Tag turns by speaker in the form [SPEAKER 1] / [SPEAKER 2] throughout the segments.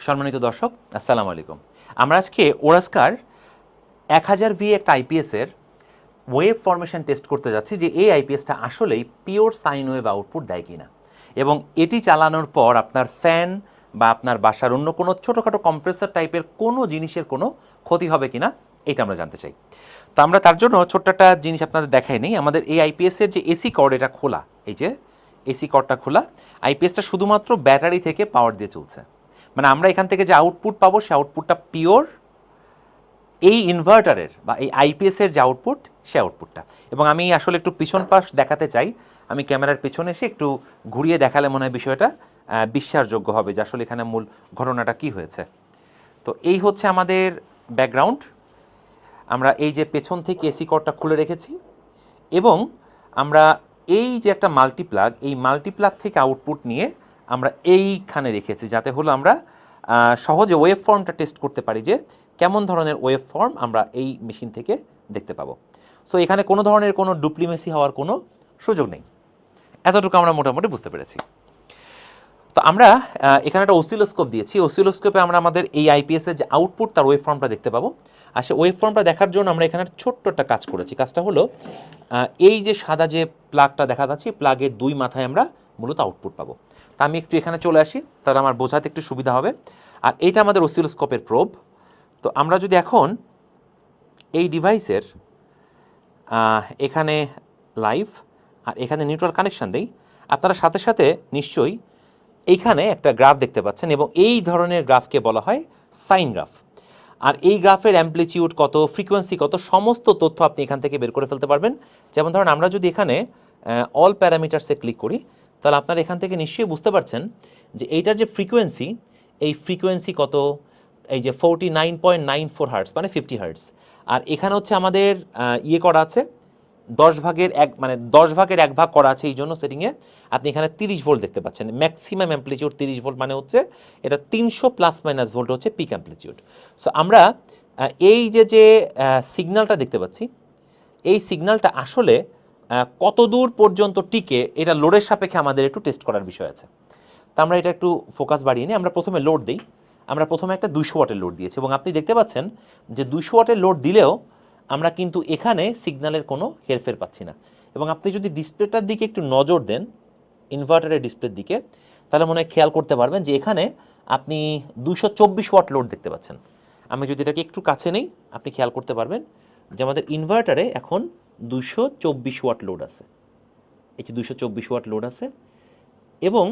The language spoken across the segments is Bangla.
[SPEAKER 1] সম্মানিত দর্শক, আসসালামু আলাইকুম। আমরা আজকে ওরাস্কার 1000V একটা আইপিএসের ওয়েভ ফরমেশন টেস্ট করতে যাচ্ছি যে এই আইপিএসটা আসলেই পিওর সাইন ওয়েভ আউটপুট দেয় কিনা, এবং এটি চালানোর পর আপনার ফ্যান বা আপনার বাসার অন্য কোনো ছোটোখাটো কম্প্রেসার টাইপের কোনো জিনিসের কোনো ক্ষতি হবে কিনা এটা আমরা জানতে চাই। তো আমরা তার জন্য ছোট্ট একটা জিনিস আপনাদের দেখাই নেই। আমাদের এই আইপিএসের যে এসি কর্ড এটা খোলা, এই যে এসি কর্ডটা খোলা। আইপিএসটা শুধুমাত্র ব্যাটারি থেকে পাওয়ার দিয়ে চলছে, মানে আমরা এখান থেকে যে আউটপুট পাবো সে আউটপুটটা পিওর এই ইনভার্টারের বা এই আইপিএসের যে আউটপুট সে আউটপুটটা। এবং আমি আসলে একটু পিছন পাশ দেখাতে চাই, আমি ক্যামেরার পেছনে এসে একটু ঘুরিয়ে দেখালে মনে হয় বিষয়টা বিশ্বাসযোগ্য হবে যে আসলে এখানে মূল ঘটনাটা কি হয়েছে। তো এই হচ্ছে আমাদের ব্যাকগ্রাউন্ড। আমরা এই যে পেছন থেকে এসি কর্ডটা খুলে রেখেছি এবং আমরা এই যে একটা মাল্টিপ্লাগ, এই মাল্টিপ্লাগ থেকে আউটপুট নিয়ে আমরা এইখানে রেখেছি যাতে হলো আমরা সহজে ওয়েভ ফর্মটা টেস্ট করতে পারি যে কেমন ধরনের ওয়েভ ফর্ম আমরা এই মেশিন থেকে দেখতে পাবো। সো এখানে কোনো ধরনের কোনো ডুপ্লিমেসি হওয়ার কোনো সুযোগ নেই, এতটুকু আমরা মোটামুটি বুঝতে পেরেছি। তো আমরা এখানে একটা অসিলোস্কোপ দিয়েছি, অসিলোস্কোপে আমরা আমাদের এই আইপিএসের যে আউটপুট তার ওয়েভ ফর্মটা দেখতে পাবো। আর সে ওয়েভ ফর্মটা দেখার জন্য আমরা এখানে ছোট্ট একটা কাজ করেছি। কাজটা হলো এই যে সাদা যে প্লাগটা দেখা যাচ্ছে, প্লাগের দুই মাথায় আমরা মূলত আউটপুট পাবো। তা আমি একটু এখানে চলে আসি, তাহলে আমার বোঝাতে একটু সুবিধা হবে। আর এইটা আমাদের অসিলোস্কোপের প্রোব। তো আমরা যদি এখন এই ডিভাইসের এখানে লাইভ আর এখানে নিউট্রাল কানেকশান দেই, আপনারা সাথে সাথে নিশ্চয়ই এইখানে একটা গ্রাফ দেখতে পাচ্ছেন, এবং এই ধরনের গ্রাফকে বলা হয় সাইন গ্রাফ। আর এই গ্রাফের অ্যাম্প্লিটিউড কত, ফ্রিকোয়েন্সি কত, সমস্ত তথ্য আপনি এখান থেকে বের করে ফেলতে পারবেন। যেমন ধরুন আমরা যদি এখানে অল প্যারামিটারসে ক্লিক করি, তাহলে আপনারা এখান থেকে নিশ্চয়ই বুঝতে পারছেন যে এইটার যে ফ্রিকোয়েন্সি, এই ফ্রিকোয়েন্সি কত, এই যে 49.94 হার্টস মানে 50 হার্টস। আর এখানে হচ্ছে আমাদের ইয়ে করা আছে 10 ভাগের 1, মানে 10 ভাগের 1 ভাগ করা আছে, এই জন্য সেটিংয়ে আপনি এখানে 30 ভোল্ট দেখতে পাচ্ছেন। ম্যাক্সিমাম অ্যাম্প্লিটিউড 30 ভোল্ট, মানে হচ্ছে এটা 300 প্লাস মাইনাস ভোল্ট হচ্ছে পিক অ্যাম্প্লিটিউড। সো আমরা এই যে সিগন্যালটা দেখতে পাচ্ছি, এই সিগন্যালটা আসলে কত দূর পর্যন্ত টিকে এটা লোডের সাপেক্ষে আমাদের একটু টেস্ট করার বিষয় আছে। তো আমরা এটা একটু ফোকাস বাড়িয়ে নিই। আমরা প্রথমে লোড দিই, আমরা প্রথমে একটা 200 ওয়াটের লোড দিয়েছি, এবং আপনি দেখতে পাচ্ছেন যে 200 ওয়াটের লোড দিলেও আমরা কিন্তু এখানে সিগন্যালের কোনো হেরফের পাচ্ছি না। এবং আপনি যদি ডিসপ্লেটার দিকে একটু নজর দেন, ইনভার্টারের ডিসপ্লের দিকে, তাহলে মনে হয় খেয়াল করতে পারবেন যে এখানে আপনি 224 ওয়াট লোড দেখতে পাচ্ছেন। আমি যদি এটাকে একটু কাছে নেই, আপনি খেয়াল করতে পারবেন যে আমাদের ইনভার্টারে এখন 224 ওয়াট লোড আছে। এই যে 224 ওয়াট লোড আছে, এবং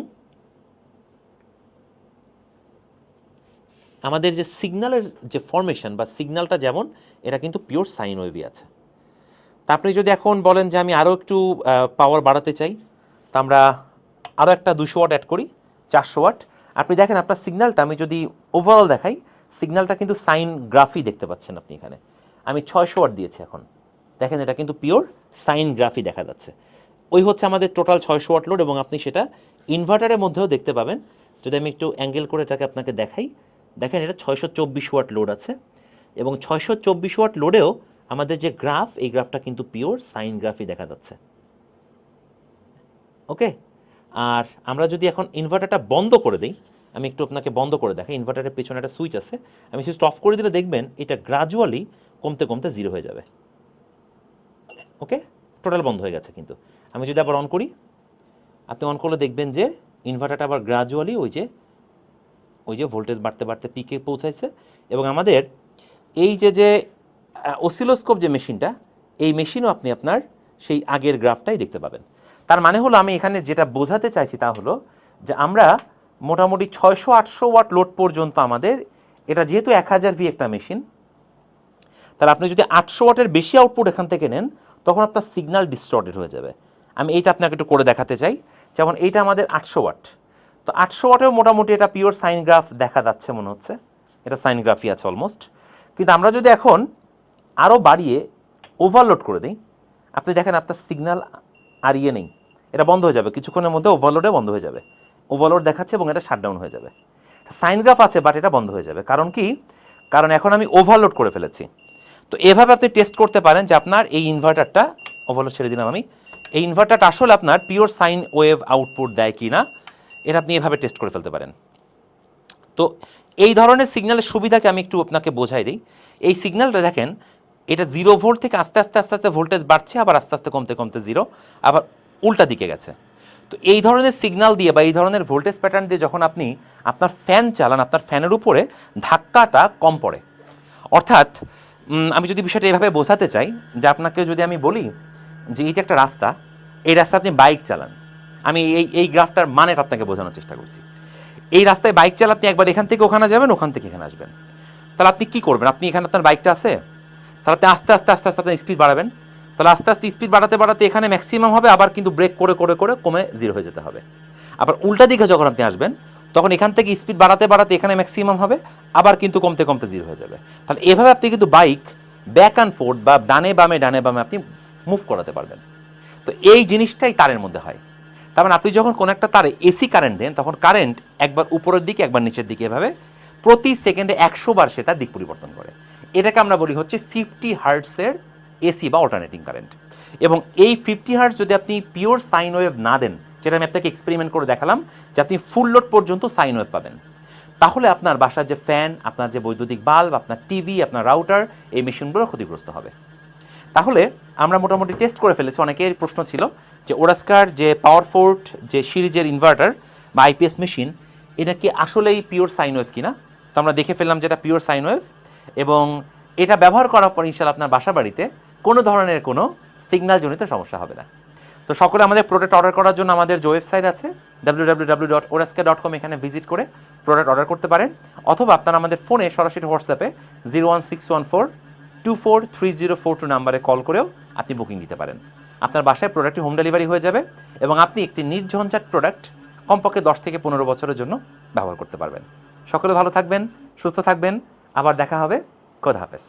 [SPEAKER 1] আমাদের যে সিগন্যালের যে ফরমেশন বা সিগন্যালটা যেমন, এটা কিন্তু পিওর সাইন ওয়েভই আছে। তা আপনি যদি এখন বলেন যে আমি আরও একটু পাওয়ার বাড়াতে চাই, তা আমরা আরও একটা 200 ওয়াট অ্যাড করি, 400 ওয়াট। আপনি দেখেন আপনার সিগন্যালটা, আমি যদি ওভারঅল দেখাই, সিগন্যালটা কিন্তু সাইন গ্রাফই দেখতে পাচ্ছেন আপনি এখানে। আমি 600 ওয়াট দিয়েছি, এখন দেখেন এটা কিন্তু পিওর সাইন গ্রাফই দেখা যাচ্ছে। ওই হচ্ছে আমাদের টোটাল 600 ওয়াট লোড, এবং আপনি সেটা ইনভার্টারের মধ্যেও দেখতে পাবেন। যদি আমি একটু অ্যাঙ্গেল করে এটাকে আপনাকে দেখাই, দেখেন এটা 624 ওয়াট লোড আছে, এবং 624 ওয়াট লোডেও আমাদের যে গ্রাফ, এই গ্রাফটা কিন্তু পিওর সাইন গ্রাফই দেখা যাচ্ছে। ওকে, আর আমরা যদি এখন ইনভার্টারটা বন্ধ করে দিই, আমি একটু আপনাকে বন্ধ করে দেখাই। ইনভার্টারের পেছনে একটা সুইচ আছে, আমি সুইচটা অফ করে দিলে দেখবেন এটা গ্রাজুয়ালি কমতে কমতে জিরো হয়ে যাবে। ওকে, টোটাল বন্ধ হয়ে গেছে। কিন্তু আমি যদি আবার অন করি, আপনি অন করলে দেখবেন যে ইনভার্টারটা আবার গ্রাজুয়ালি ওই যে ভোল্টেজ বাড়তে বাড়তে পিকে পৌঁছাইছে। এবং আমাদের এই যে অসিলোস্কোপ যে মেশিনটা, এই মেশিনও আপনি আপনার সেই আগের গ্রাফটাই দেখতে পাবেন। তার মানে হলো, আমি এখানে যেটা বোঝাতে চাইছি তা হলো যে আমরা মোটামুটি 600-800 ওয়াট লোড পর্যন্ত আমাদের, এটা যেহেতু 1000V একটা মেশিন, তাহলে আপনি যদি 800 ওয়াটের বেশি আউটপুট এখান থেকে নেন, তখন আপনার সিগন্যাল ডিস্টর্টেড হয়ে যাবে। আমি এইটা আপনাকে একটু করে দেখাতে চাই। যেমন এইটা আমাদের 800 ওয়াট, তো 800 ওয়াটেও মোটামুটি এটা পিওর সাইন গ্রাফ দেখা যাচ্ছে মনে হচ্ছে, এটা সাইন গ্রাফই আছে অলমোস্ট। কিন্তু আমরা যদি এখন আরও বাড়িয়ে ওভারলোড করে দিই, আপনি দেখেন আপনার সিগন্যাল আর ইয়ে নেই, এটা বন্ধ হয়ে যাবে কিছুক্ষণের মধ্যে, ওভারলোডে বন্ধ হয়ে যাবে। ওভারলোড দেখাচ্ছে এবং এটা শাটডাউন হয়ে যাবে। সাইন গ্রাফ আছে বাট এটা বন্ধ হয়ে যাবে। কারণ কি? কারণ এখন আমি ওভারলোড করে ফেলেছি। তো এভাবে আপনি টেস্ট করতে পারেন যে আপনার এই ইনভার্টারটা, ওভারলোড ছেড়ে দিলাম আমি, এই ইনভার্টারটা আসলে আপনার পিওর সাইন ওয়েভ আউটপুট দেয় কি না, এটা আপনি এভাবে টেস্ট করে ফেলতে পারেন। তো এই ধরনের সিগন্যালের সুবিধাকে আমি একটু আপনাকে বোঝাই দিই। এই সিগন্যালটা দেখেন, এটা 0 ভোল্ট থেকে আস্তে আস্তে আস্তে আস্তে ভোল্টেজ বাড়ছে, আবার আস্তে আস্তে কমতে কমতে 0, আবার উল্টা দিকে গেছে। তো এই ধরনের সিগন্যাল দিয়ে বা এই ধরনের ভোল্টেজ প্যাটার্ন দিয়ে যখন আপনি আপনার ফ্যান চালান, আপনার ফ্যানের উপরে ধাক্কাটা কম পড়ে। অর্থাৎ আমি যদি বিষয়টা এভাবে বোঝাতে চাই, যে আপনাকে যদি আমি বলি যে এইটা একটা রাস্তা, এই রাস্তা আপনি বাইক চালান, আমি এই গ্রাফটার মানেটা আপনাকে বোঝানোর চেষ্টা করছি। এই রাস্তায় বাইক চালা, আপনি একবার এখান থেকে ওখানে যাবেন, ওখান থেকে এখানে আসবেন, তাহলে আপনি কী করবেন? আপনি এখানে আপনার বাইকটা আছে, তাহলে আপনি আস্তে আস্তে আস্তে আস্তে আপনার স্পিড বাড়াবেন, তাহলে আস্তে আস্তে স্পিড বাড়াতে বাড়াতে এখানে ম্যাক্সিমাম হবে, আবার কিন্তু ব্রেক করে করে করে কমে 0 হয়ে যেতে হবে। আবার উল্টা দিকে যখন আপনি আসবেন, তখন এখান থেকে স্পিড বাড়াতে বাড়াতে এখানে ম্যাক্সিমাম হবে, আবার কিন্তু কমতে কমতে 0 হয়ে যাবে। তাহলে এভাবে আপনি কিন্তু বাইক ব্যাক অ্যান্ড ফোর্থ বা ডানে বামে আপনি মুভ করাতে পারবেন। তো এই জিনিসটাই তারের মধ্যে হয়। তার মানে আপনি যখন কোনো একটা তারে এসি কারেন্ট দেন, তখন কারেন্ট একবার উপরের দিকে একবার নিচের দিকে এভাবে প্রতি সেকেন্ডে 100 বার সে তার দিক পরিবর্তন করে। এটাকে আমরা বলি হচ্ছে 50 হার্টসের এসি বা অল্টারনেটিং কারেন্ট। এবং এই 50 হার্টস যদি আপনি পিওর সাইন ওয়েভ না দেন, যেটা আমি আপনাকে এক্সপেরিমেন্ট করে দেখালাম, যে আপনি ফুল লোড পর্যন্ত সাইন ওয়েভ পাবেন, তাহলে আপনার বাসার যে ফ্যান, আপনার যে বৈদ্যুতিক বাল্ব, আপনার টিভি, আপনার রাউটার, এই মেশিনগুলো ক্ষতিগ্রস্ত হবে। তাহলে আমরা মোটামুটি টেস্ট করে ফেলেছি। অনেকের প্রশ্ন ছিল যে ওরাস্কার যে পাওয়ারফোর্ট যে সিরিজের ইনভার্টার বা আইপিএস মেশিন, এটা কি আসলেই পিওর সাইন ওয়েভ কিনা। তো আমরা দেখে ফেললাম যেটা পিওর সাইন ওয়েভ, এবং এটা ব্যবহার করার পর ইনশাআল্লাহ আপনার বাসা বাড়িতে কোনো ধরনের কোনো সিগন্যালজনিত সমস্যা হবে না। তো সকলে আমাদের প্রোডাক্ট অর্ডার করার জন্য আমাদের যে ওয়েবসাইট আছে www.oraska.com, এখানে ভিজিট করে প্রোডাক্ট অর্ডার করতে পারেন, অথবা আপনারা আমাদের ফোনে সরাসরি হোয়াটসঅ্যাপে 01614243042 নাম্বারে কল করেও আপনি বুকিং দিতে পারেন। আপনার বাসায় প্রোডাক্টটি হোম ডেলিভারি হয়ে যাবে, এবং আপনি একটি নির্ঝঞ্ঝাট প্রোডাক্ট কমপক্ষে 10 থেকে 15 বছরের জন্য ব্যবহার করতে পারবেন। সকলে ভালো থাকবেন, সুস্থ থাকবেন, আবার দেখা হবে। খোদা হাফেজ।